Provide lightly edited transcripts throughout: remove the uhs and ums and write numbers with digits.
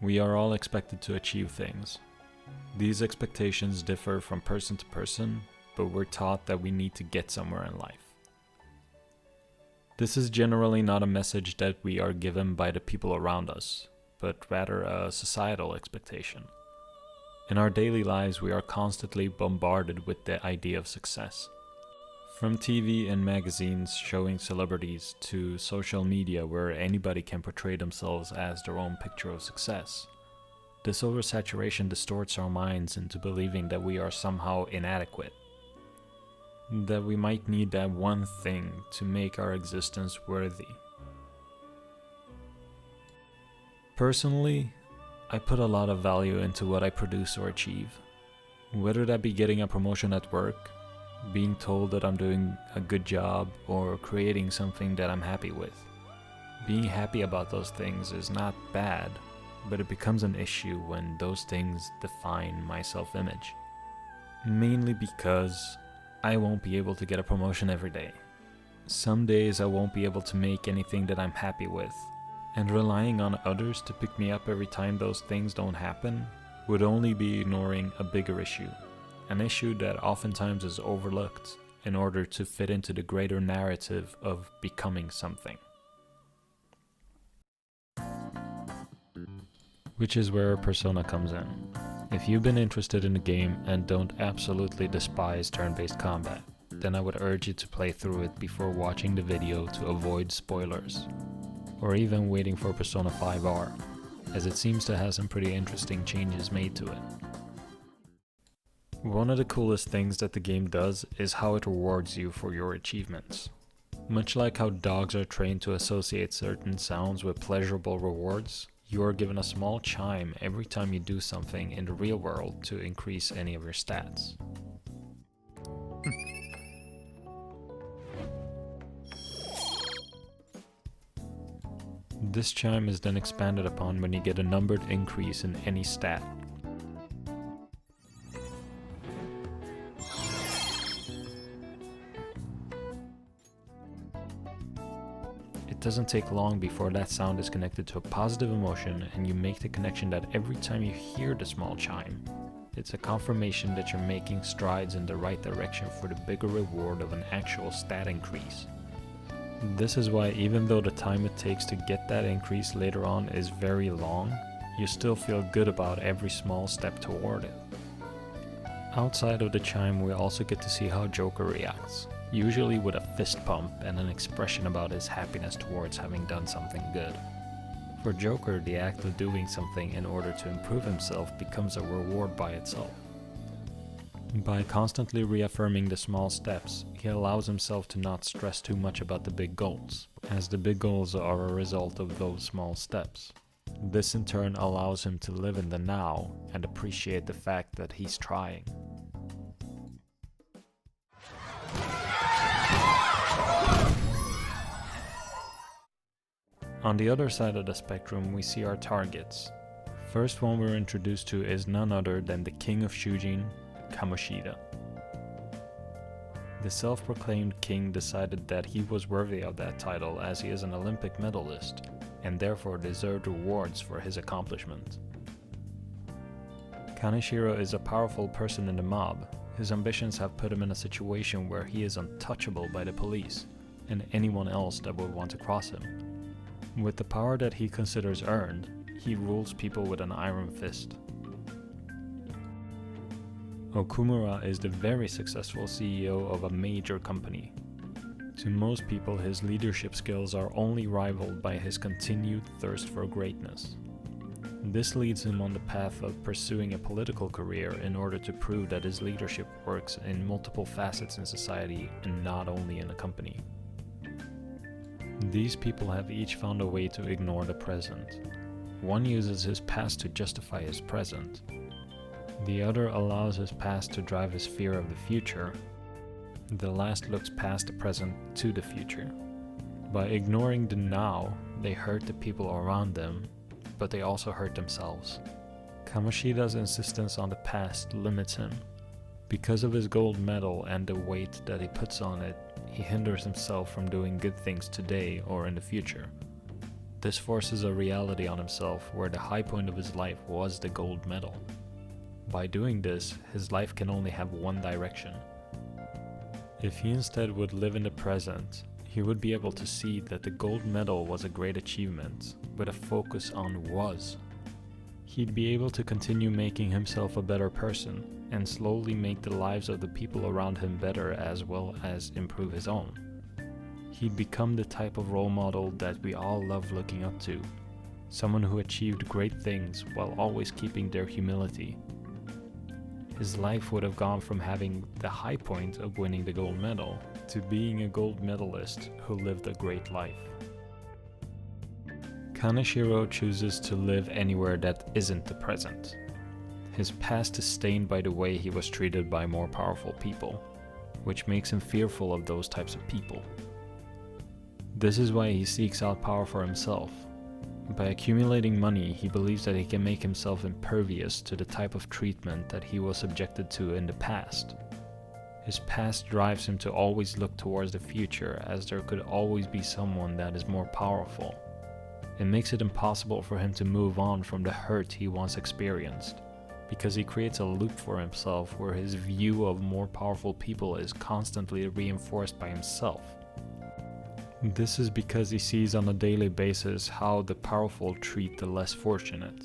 We are all expected to achieve things. These expectations differ from person to person, but we're taught that we need to get somewhere in life. This is generally not a message that we are given by the people around us, but rather a societal expectation. In our daily lives, we are constantly bombarded with the idea of success. From TV and magazines showing celebrities to social media where anybody can portray themselves as their own picture of success. This oversaturation distorts our minds into believing that we are somehow inadequate. That we might need that one thing to make our existence worthy. Personally, I put a lot of value into what I produce or achieve. Whether that be getting a promotion at work, being told that I'm doing a good job, or creating something that I'm happy with. Being happy about those things is not bad, but it becomes an issue when those things define my self-image. Mainly because I won't be able to get a promotion every day. Some days I won't be able to make anything that I'm happy with, and relying on others to pick me up every time those things don't happen would only be ignoring a bigger issue. An issue that oftentimes is overlooked in order to fit into the greater narrative of becoming something. Which is where Persona comes in. If you've been interested in the game and don't absolutely despise turn-based combat, then I would urge you to play through it before watching the video to avoid spoilers, or even waiting for Persona 5R, as it seems to have some pretty interesting changes made to it. One of the coolest things that the game does is how it rewards you for your achievements. Much like how dogs are trained to associate certain sounds with pleasurable rewards, you are given a small chime every time you do something in the real world to increase any of your stats. This chime is then expanded upon when you get a numbered increase in any stat. It doesn't take long before that sound is connected to a positive emotion, and you make the connection that every time you hear the small chime, it's a confirmation that you're making strides in the right direction for the bigger reward of an actual stat increase. This is why even though the time it takes to get that increase later on is very long, you still feel good about every small step toward it. Outside of the chime, we also get to see how Joker reacts, usually with a fist pump and an expression about his happiness towards having done something good. For Joker, the act of doing something in order to improve himself becomes a reward by itself. By constantly reaffirming the small steps, he allows himself to not stress too much about the big goals, as the big goals are a result of those small steps. This in turn allows him to live in the now and appreciate the fact that he's trying. On the other side of the spectrum, we see our targets. First one we're introduced to is none other than the King of Shujin, Kamoshida. The self-proclaimed king decided that he was worthy of that title as he is an Olympic medalist, and therefore deserved rewards for his accomplishment. Kaneshiro is a powerful person in the mob. His ambitions have put him in a situation where he is untouchable by the police, and anyone else that would want to cross him. With the power that he considers earned, he rules people with an iron fist. Okumura is the very successful CEO of a major company. To most people, his leadership skills are only rivaled by his continued thirst for greatness. This leads him on the path of pursuing a political career in order to prove that his leadership works in multiple facets in society and not only in a company. These people have each found a way to ignore the present. One uses his past to justify his present. The other allows his past to drive his fear of the future. The last looks past the present to the future. By ignoring the now, they hurt the people around them, but they also hurt themselves. Kamoshida's insistence on the past limits him. Because of his gold medal and the weight that he puts on it, he hinders himself from doing good things today or in the future. This forces a reality on himself where the high point of his life was the gold medal. By doing this, his life can only have one direction. If he instead would live in the present, he would be able to see that the gold medal was a great achievement, with a focus on was. He'd be able to continue making himself a better person, and slowly make the lives of the people around him better as well as improve his own. He'd become the type of role model that we all love looking up to, someone who achieved great things while always keeping their humility. His life would have gone from having the high point of winning the gold medal to being a gold medalist who lived a great life. Kaneshiro chooses to live anywhere that isn't the present. His past is stained by the way he was treated by more powerful people, which makes him fearful of those types of people. This is why he seeks out power for himself. By accumulating money, he believes that he can make himself impervious to the type of treatment that he was subjected to in the past. His past drives him to always look towards the future, as there could always be someone that is more powerful. It makes it impossible for him to move on from the hurt he once experienced, because he creates a loop for himself where his view of more powerful people is constantly reinforced by himself. This is because he sees on a daily basis how the powerful treat the less fortunate.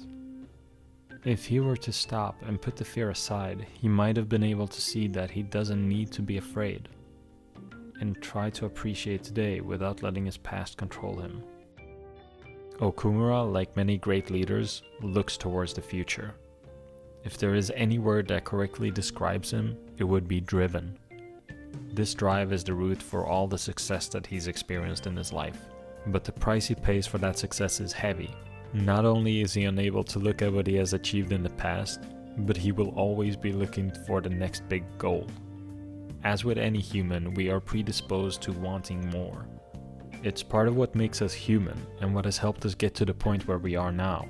If he were to stop and put the fear aside, he might have been able to see that he doesn't need to be afraid, and try to appreciate today without letting his past control him. Okumura, like many great leaders, looks towards the future. If there is any word that correctly describes him, it would be driven. This drive is the root for all the success that he's experienced in his life. But the price he pays for that success is heavy. Not only is he unable to look at what he has achieved in the past, but he will always be looking for the next big goal. As with any human, we are predisposed to wanting more. It's part of what makes us human and what has helped us get to the point where we are now.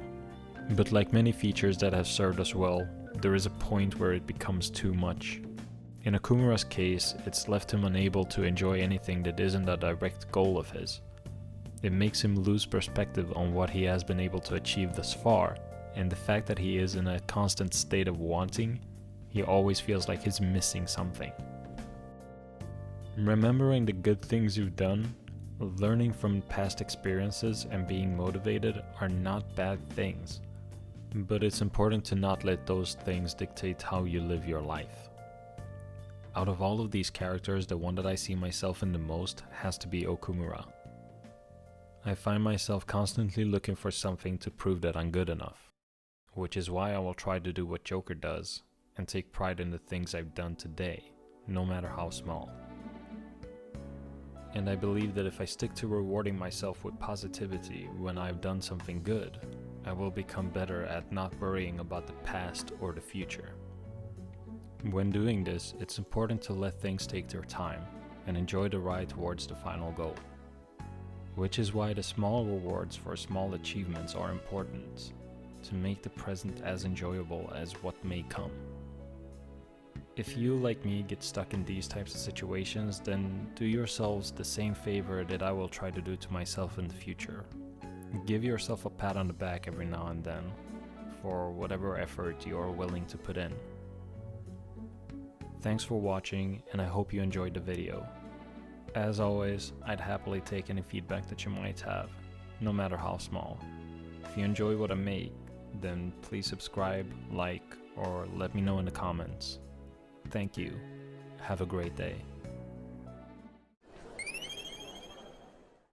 But like many features that have served us well, there is a point where it becomes too much. In Okumura's case, it's left him unable to enjoy anything that isn't a direct goal of his. It makes him lose perspective on what he has been able to achieve thus far, and the fact that he is in a constant state of wanting, he always feels like he's missing something. Remembering the good things you've done, learning from past experiences, and being motivated are not bad things, but it's important to not let those things dictate how you live your life. Out of all of these characters, the one that I see myself in the most has to be Okumura. I find myself constantly looking for something to prove that I'm good enough, which is why I will try to do what Joker does and take pride in the things I've done today, no matter how small. And I believe that if I stick to rewarding myself with positivity when I've done something good, I will become better at not worrying about the past or the future. When doing this, it's important to let things take their time and enjoy the ride towards the final goal. Which is why the small rewards for small achievements are important, to make the present as enjoyable as what may come. If you, like me, get stuck in these types of situations, then do yourselves the same favor that I will try to do to myself in the future. Give yourself a pat on the back every now and then for whatever effort you're willing to put in. Thanks for watching, and I hope you enjoyed the video. As always, I'd happily take any feedback that you might have, no matter how small. If you enjoy what I make, then please subscribe, like, or let me know in the comments. Thank you. Have a great day.